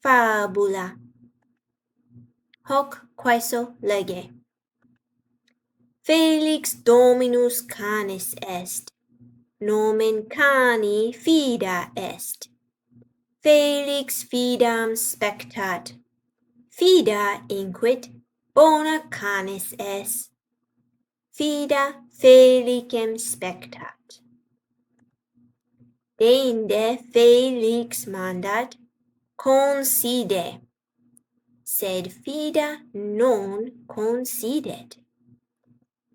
fabula. Hoc quaeso lege. Felix dominus canis est, nomen cani fida est. Felix fidam spectat, fida inquit bona canis est. Fida Felicem spectat. Deinde Felix mandat, concide, sed fida non concedet.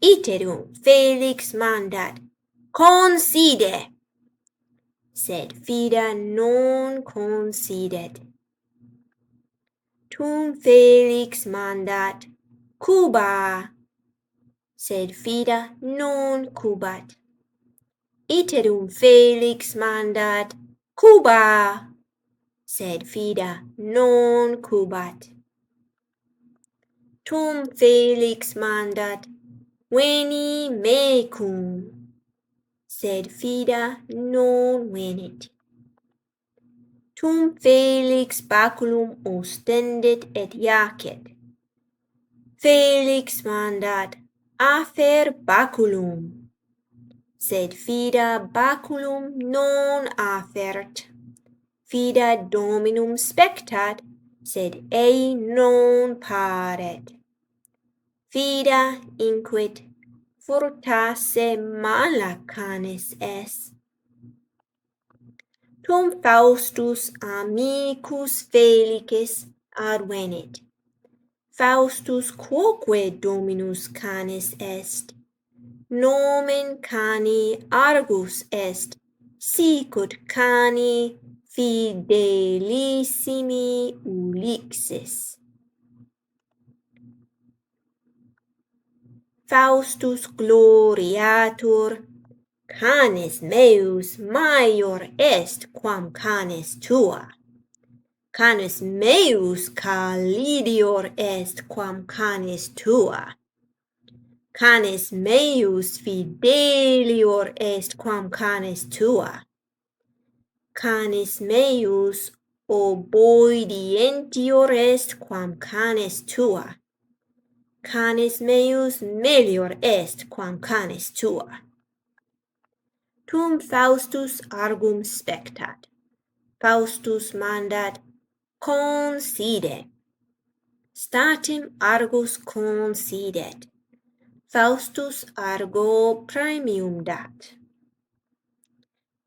Iterum Felix mandat, concide, sed fida non concedet. Tum Felix mandat, cuba, sed fida non cubat. Iterum Felix mandat, cuba, sed fida non cubat. Tum Felix mandat, veni mecum, sed fida non venit. Tum Felix baculum ostendet et iacet. Felix mandat, affer baculum, sed fida baculum non affert. Fida dominum spectat, sed ei non paret. Fida inquit furtasse mala canis est. Tum Faustus amicus Felicis advenit. Faustus quoque dominus canis est. Nomen cani Argus est, sicut cani fidelissimi Ulixis. Faustus gloriatur, canis meus maior est quam canis tua. Canis meus calidior est quam canis tua. Canis meus fidelior est quam canis tua. Canis meus obedientior est quam canis tua. Canis meus melior est quam canis tua. Tum Faustus argum spectat. Faustus mandat, concide. Statim Argus concedet. Faustus argo praemium dat.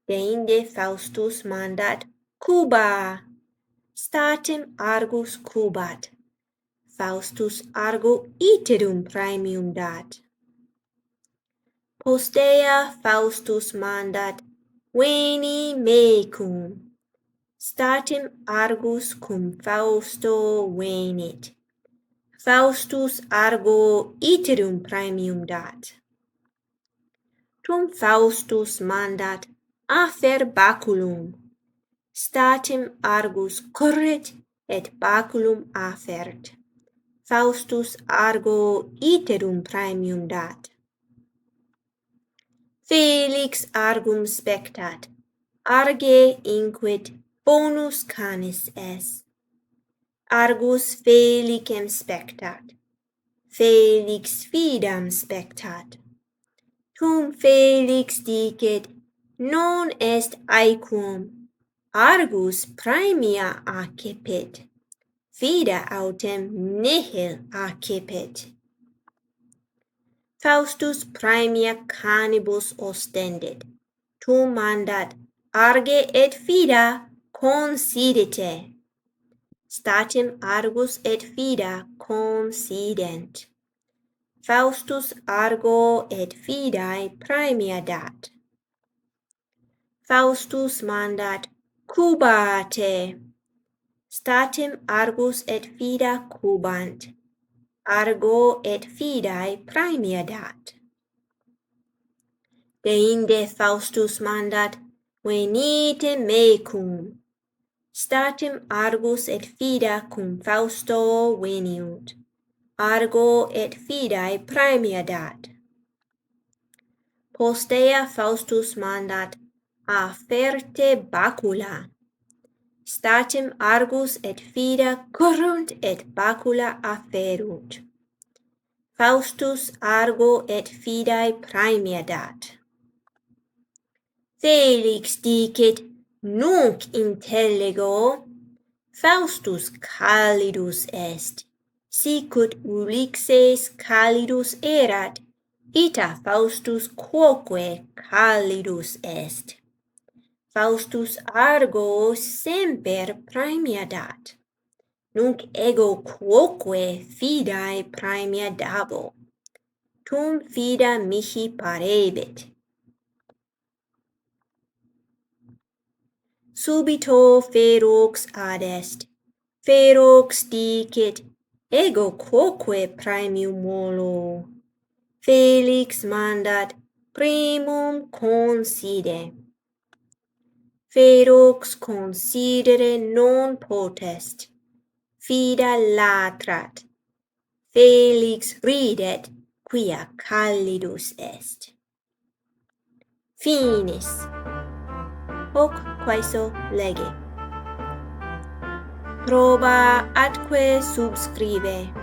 Deinde Faustus mandat, cuba. Statim Argus cubat. Faustus argo iterum praemium dat. Postea Faustus mandat, veni mecum. Statim Argus cum Fausto venit. Faustus argo iterum praemium dat. Tum Faustus mandat, affer baculum. Statim Argus corret et baculum affert. Faustus argo iterum praemium dat. Felix argum spectat, arge inquit bonus canis est. Argus Felicem spectat, Felix fidam spectat. Tum Felix dicet, non est aequum, Argus praemia accepit, fida autem nihil accepit. Faustus praemia canibus ostendet, tum mandat, arge et fida concedite. Statim Argus et fida concedent. Faustus argo et fidae praemia dat. Faustus mandat, cubate. Statim Argus et fida cubant. Argo et fidae praemia dat. Deinde Faustus mandat, venite mecum. Statim Argus et fida cum Fausto veniunt. Argo et fidae praemia dat. Postea Faustus mandat, afferte bacula. Statim argus et fida corrunt et bacula afferunt. Faustus argo et fidae praemia dat. Felix dicit, nunc intellego. Faustus callidus est. Sicut Ulysses callidus erat, ita Faustus quoque callidus est. Faustus argo semper praemia dat. Nunc ego quoque fidae praemia dabo. Tum fida mihi parebit. Subito ferox adest. Ferox dicit, ego quoque praemium volo. Felix mandat, primum conside. Ferox considere non potest. Fida latrat. Felix ridet, quia callidus est. Finis. Hoc quaeso lege. Proba atque subscribe.